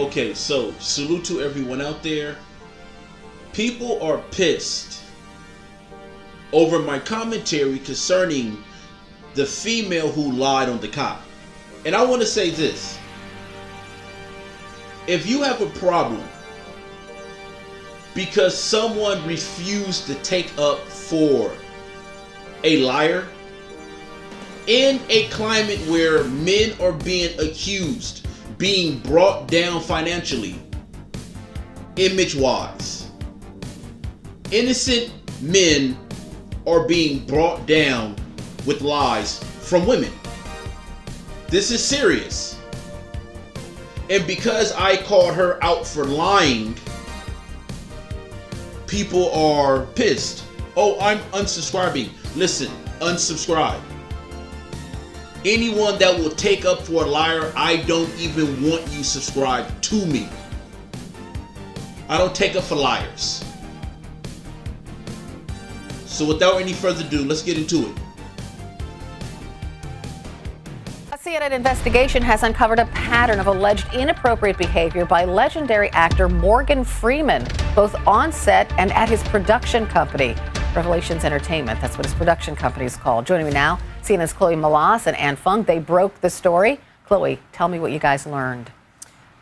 Okay, so salute to everyone out there. People are pissed over my commentary concerning the female who lied on the cop. And I want to say this. If you have a problem because someone refused to take up for a liar in a climate where men are being accused, being brought down financially, image-wise, innocent men are being brought down with lies from women. This is serious. And because I called her out for lying, people are pissed. Oh, I'm unsubscribing. Listen, unsubscribe. Anyone that will take up for a liar, I don't even want you subscribed to me. I don't take up for liars. So without any further ado, let's get into it. A CNN investigation has uncovered a pattern of alleged inappropriate behavior by legendary actor Morgan Freeman, both on set and at his production company. Revelations Entertainment, that's what his production company is called. Joining me now, CNN's Chloe Malas and Ann Fung. They broke the story. Chloe, tell me what you guys learned.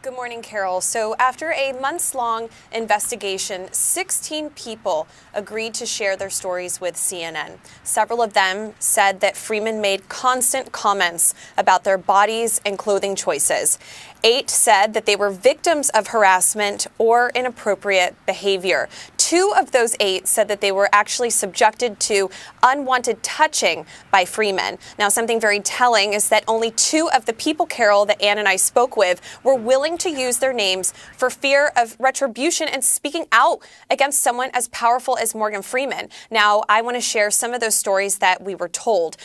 Good morning, Carol. So after a months-long investigation, 16 people agreed to share their stories with CNN. Several of them said that Freeman made constant comments about their bodies and clothing choices. 8 said that they were victims of harassment or inappropriate behavior. 2 of those 8 said that they were actually subjected to unwanted touching by Freeman. Now, something very telling is that only 2 of the people, Carol, that Ann and I spoke with were willing to use their names for fear of retribution and speaking out against someone as powerful as Morgan Freeman. Now, I want to share some of those stories that we were told,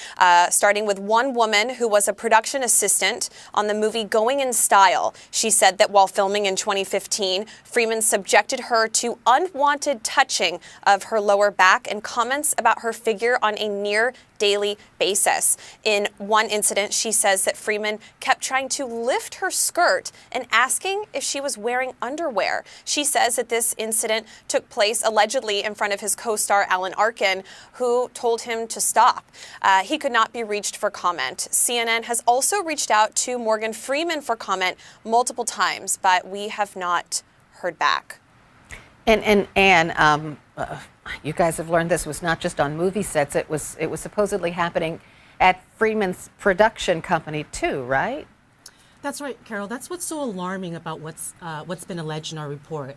starting with one woman who was a production assistant on the movie Going in Style. She said that while filming in 2015, Freeman subjected her to unwanted touching of her lower back and comments about her figure on a near daily basis. In one incident, she says that Freeman kept trying to lift her skirt and asking if she was wearing underwear. She says that this incident took place allegedly in front of his co-star Alan Arkin, who told him to stop. He could not be reached for comment. CNN has also reached out to Morgan Freeman for comment multiple times, but we have not heard back. And Ann, you guys have learned this was not just on movie sets. It was supposedly happening at Freeman's production company too, right? That's right, Carol. That's what's so alarming about what's been alleged in our report.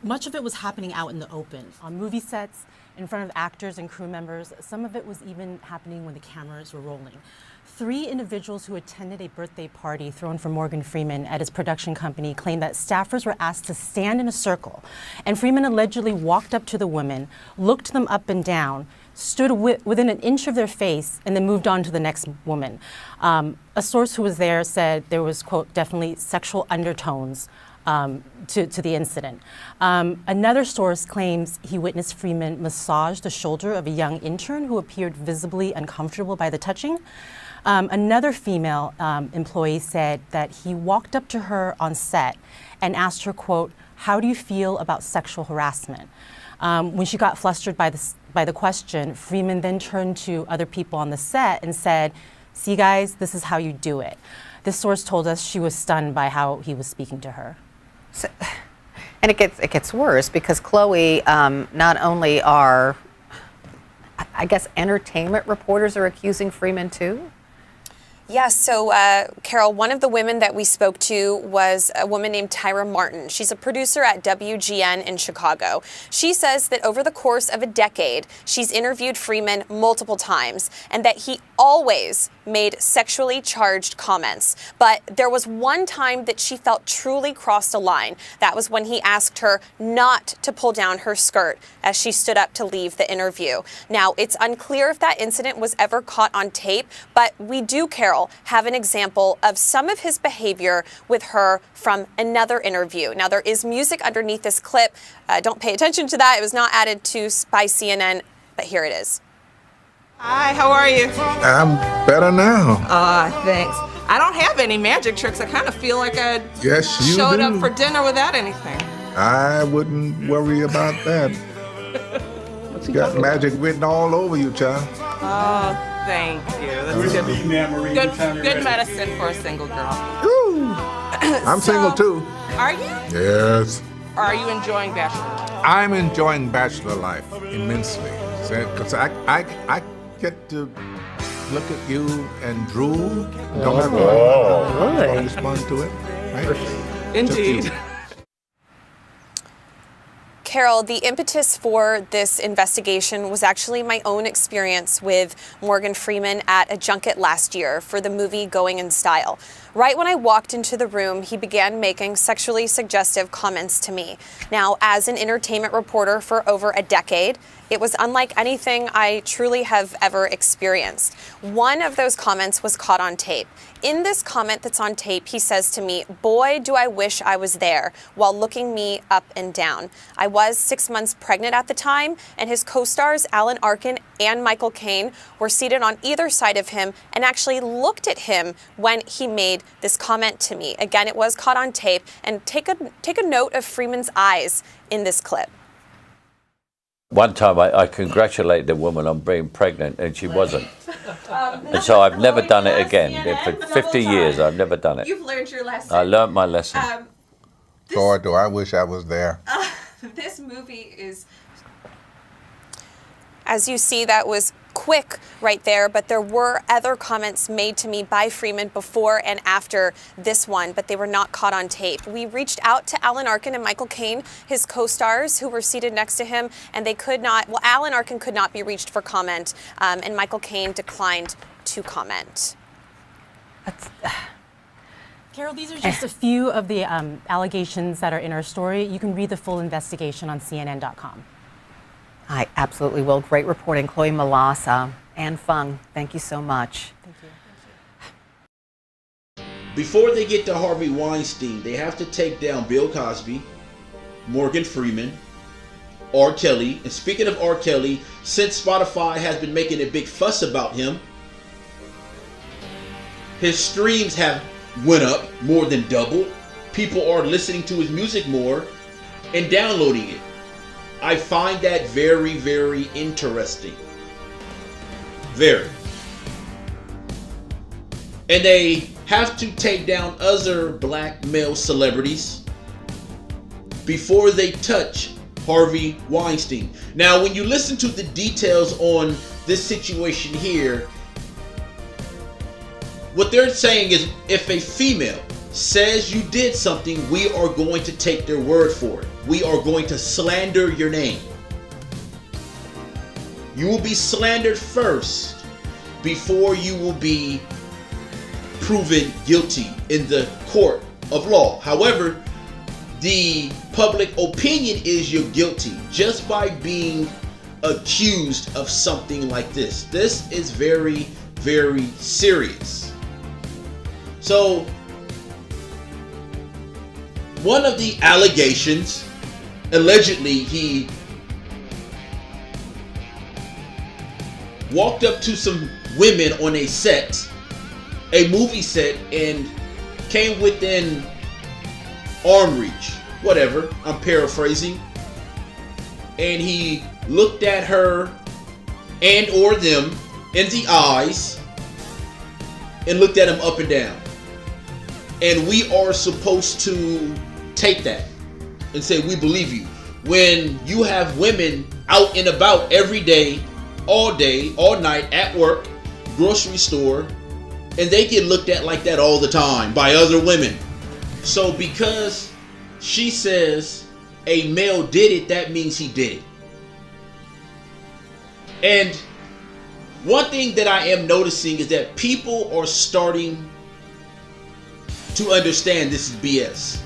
Much of it was happening out in the open, on movie sets, in front of actors and crew members. Some of it was even happening when the cameras were rolling. 3 individuals who attended a birthday party thrown for Morgan Freeman at his production company claimed that staffers were asked to stand in a circle, and Freeman allegedly walked up to the women, looked them up and down, stood within an inch of their face, and then moved on to the next woman. A source who was there said there was, quote, definitely sexual undertones to the incident. Another source claims he witnessed Freeman massage the shoulder of a young intern who appeared visibly uncomfortable by the touching. Another female employee said that he walked up to her on set and asked her, quote, how do you feel about sexual harassment? When she got flustered by the question, Freeman then turned to other people on the set and said, see guys, this is how you do it. This source told us she was stunned by how he was speaking to her. So, and it gets worse because Chloe, not only are, I guess, entertainment reporters are accusing Freeman too? Yes, so Carol, one of the women that we spoke to was a woman named Tyra Martin. She's a producer at WGN in Chicago. She says that over the course of a decade, she's interviewed Freeman multiple times and that he always made sexually charged comments. But there was one time that she felt truly crossed a line. That was when he asked her not to pull down her skirt as she stood up to leave the interview. Now, it's unclear if that incident was ever caught on tape, but we do, Carol, have an example of some of his behavior with her from another interview. Now, there is music underneath this clip. Don't pay attention to that. It was not added to by CNN, but here it is. Hi, how are you? I'm better now. Thanks. I don't have any magic tricks. I kind of feel like I Yes, you showed do. up for dinner without anything. I wouldn't worry about that. You got magic written all over you, child. Oh, thank you. That's good medicine for a single girl. Woo. I'm single too. Are you? Yes. Or are you enjoying bachelor life? I'm enjoying bachelor life immensely. Because I get to look at you and drool. Don't have to respond to it. Right? Indeed. Carol, the impetus for this investigation was actually my own experience with Morgan Freeman at a junket last year for the movie Going in Style. Right when I walked into the room, he began making sexually suggestive comments to me. Now, as an entertainment reporter for over a decade, it was unlike anything I truly have ever experienced. One of those comments was caught on tape. In this comment that's on tape, he says to me, "Boy, do I wish I was there," while looking me up and down. I was 6 months pregnant at the time, and his co-stars Alan Arkin and Michael Caine were seated on either side of him and actually looked at him when he made this comment to me. Again, it was caught on tape, and take a note of Freeman's eyes in this clip. One time I congratulated a woman on being pregnant and she wasn't. And so I've never done it again. For 50 years I've never done it. You've learned your lesson. I learned my lesson. Boy, do I wish I was there. This movie is... As you see, that was quick right there, but there were other comments made to me by Freeman before and after this one, but they were not caught on tape. We reached out to Alan Arkin and Michael Caine, his co-stars, who were seated next to him, and they could not, well, Alan Arkin could not be reached for comment, and Michael Caine declined to comment. Carol, these are just a few of the allegations that are in our story. You can read the full investigation on CNN.com. I absolutely will. Great reporting, Chloe Malassa. Ann Fung, thank you so much. Thank you. Before they get to Harvey Weinstein, they have to take down Bill Cosby, Morgan Freeman, R. Kelly. And speaking of R. Kelly, since Spotify has been making a big fuss about him, his streams have went up more than doubled. People are listening to his music more and downloading it. I find that very, very interesting. Very. And they have to take down other black male celebrities before they touch Harvey Weinstein. Now, when you listen to the details on this situation here, what they're saying is if a female says you did something, we are going to take their word for it. We are going to slander your name. You will be slandered first before you will be proven guilty in the court of law. However, the public opinion is you're guilty just by being accused of something like this. This is very, very serious. So, one of the allegations, allegedly he walked up to some women on a set, a movie set, and came within arm reach, whatever, I'm paraphrasing, and he looked at her and or them in the eyes and looked at them up and down. And we are supposed to take that and say, we believe you. When you have women out and about every day, all night, at work, grocery store, and they get looked at like that all the time by other women. So because she says a male did it, that means he did it. And one thing that I am noticing is that people are starting to understand this is BS.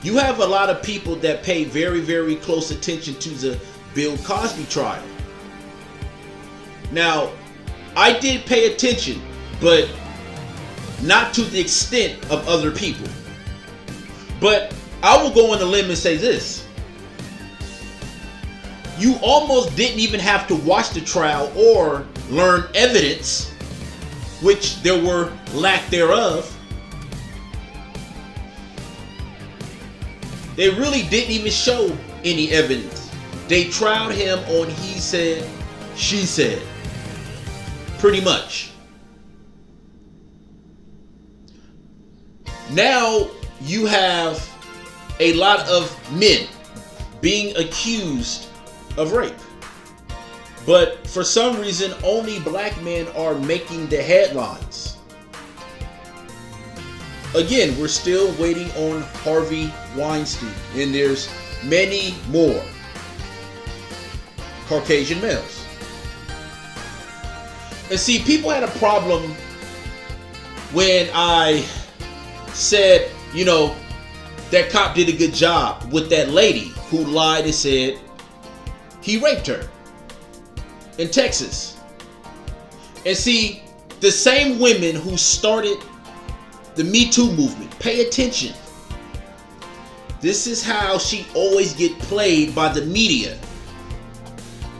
You have a lot of people that pay very, very close attention to the Bill Cosby trial. Now, I did pay attention, but not to the extent of other people. But I will go on a limb and say this. You almost didn't even have to watch the trial or learn evidence, which there were lack thereof, They really didn't even show any evidence. They tried him on he said, she said. Pretty much. Now you have a lot of men being accused of rape. But for some reason, only black men are making the headlines. Again, we're still waiting on Harvey Weinstein, and there's many more Caucasian males. And see, people had a problem when I said, you know, that cop did a good job with that lady who lied and said he raped her in Texas. And see, the same women who started the Me Too movement, pay attention. This is how she always get played by the media.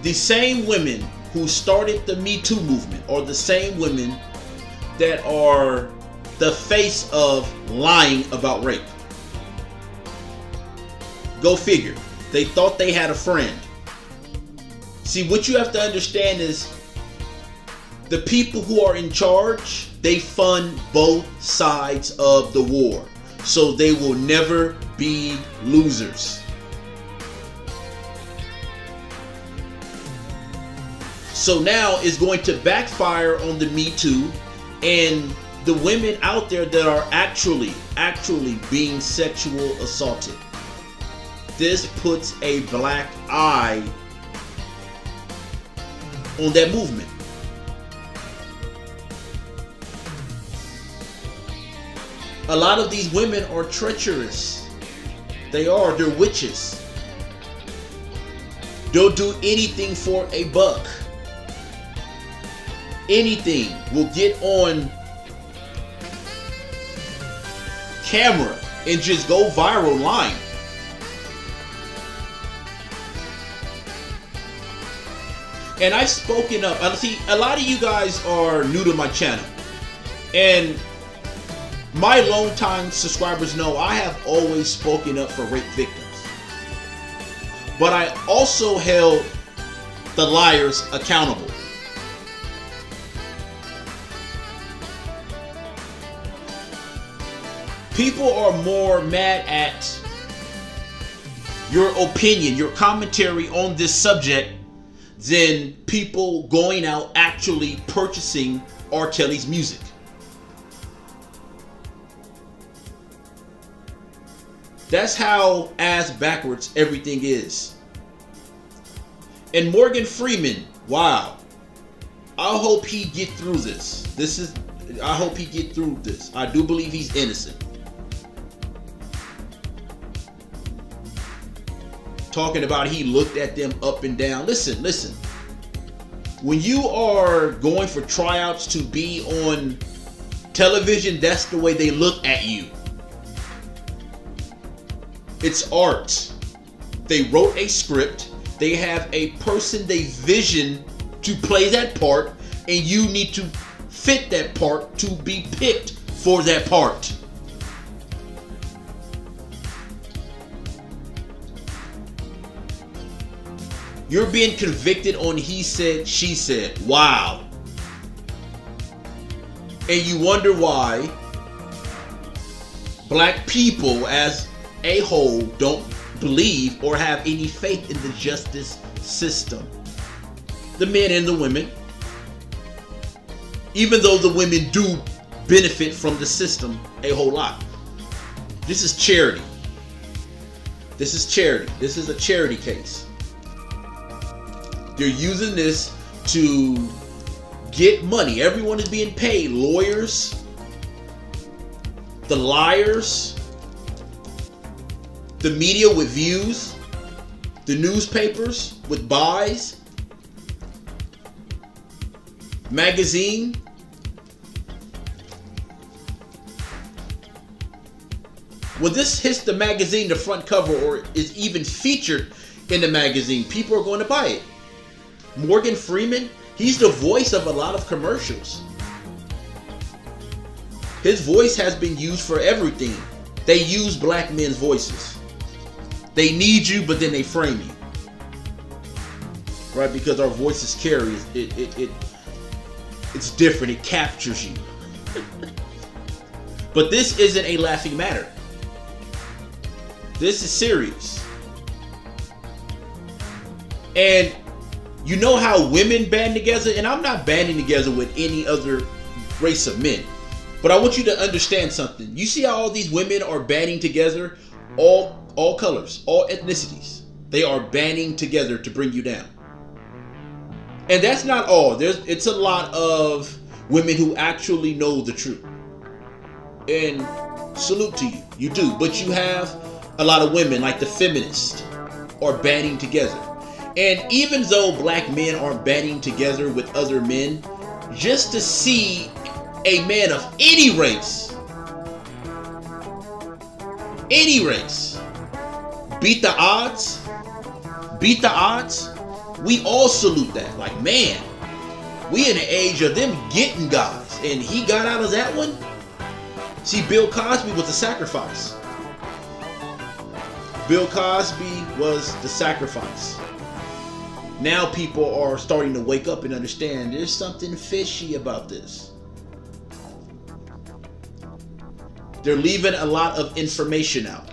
The same women who started the Me Too movement are the same women that are the face of lying about rape. Go figure. They thought they had a friend. See, what you have to understand is the people who are in charge, they fund both sides of the war. So they will never be losers. So now it's going to backfire on the Me Too and the women out there that are actually being sexual assaulted. This puts a black eye on that movement. A lot of these women are treacherous. They're witches. They'll do anything for a buck. Anything will get on camera and just go viral lying. And I've spoken up. See, a lot of you guys are new to my channel. And my longtime subscribers know I have always spoken up for rape victims. But I also held the liars accountable. People are more mad at your opinion, your commentary on this subject than people going out actually purchasing R. Kelly's music. That's how ass backwards everything is. And Morgan Freeman, wow. I hope he get through this. I hope he get through this. I do believe he's innocent. Talking about he looked at them up and down. Listen. When you are going for tryouts to be on television, that's the way they look at you. It's art. They wrote a script. They have a person they vision to play that part, and you need to fit that part to be picked for that part. You're being convicted on he said, she said. Wow. And you wonder why black people as a whole don't believe or have any faith in the justice system. The men and the women. Even though the women do benefit from the system a whole lot. This is charity. This is charity. This is a charity case. They're using this to get money. Everyone is being paid. Lawyers, the liars, the media with views, the newspapers with buys, magazine. When this hits the magazine, the front cover, or is even featured in the magazine, people are going to buy it. Morgan Freeman, he's the voice of a lot of commercials. His voice has been used for everything. They use black men's voices. They need you, but then they frame you. Right? Because our voices carry. It's different. It captures you. But this isn't a laughing matter. This is serious. And you know how women band together? And I'm not banding together with any other race of men. But I want you to understand something. You see how all these women are banding together? All colors, all ethnicities. They are banding together to bring you down. And that's not all. It's a lot of women who actually know the truth. And salute to you. You do. But you have a lot of women, like the feminists, are banding together. And even though black men aren't banding together with other men, just to see a man of any race, beat the odds, we all salute that. Like, man, we in the age of them getting guys, and he got out of that one. See, Bill Cosby was the sacrifice. Bill Cosby was the sacrifice. Now people are starting to wake up and understand there's something fishy about this. They're leaving a lot of information out.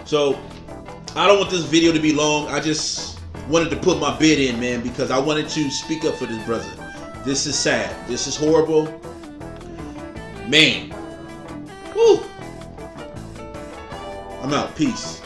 So, I don't want this video to be long. I just wanted to put my bid in, man, because I wanted to speak up for this brother. This is sad. This is horrible. Man. Woo. I'm out. Peace.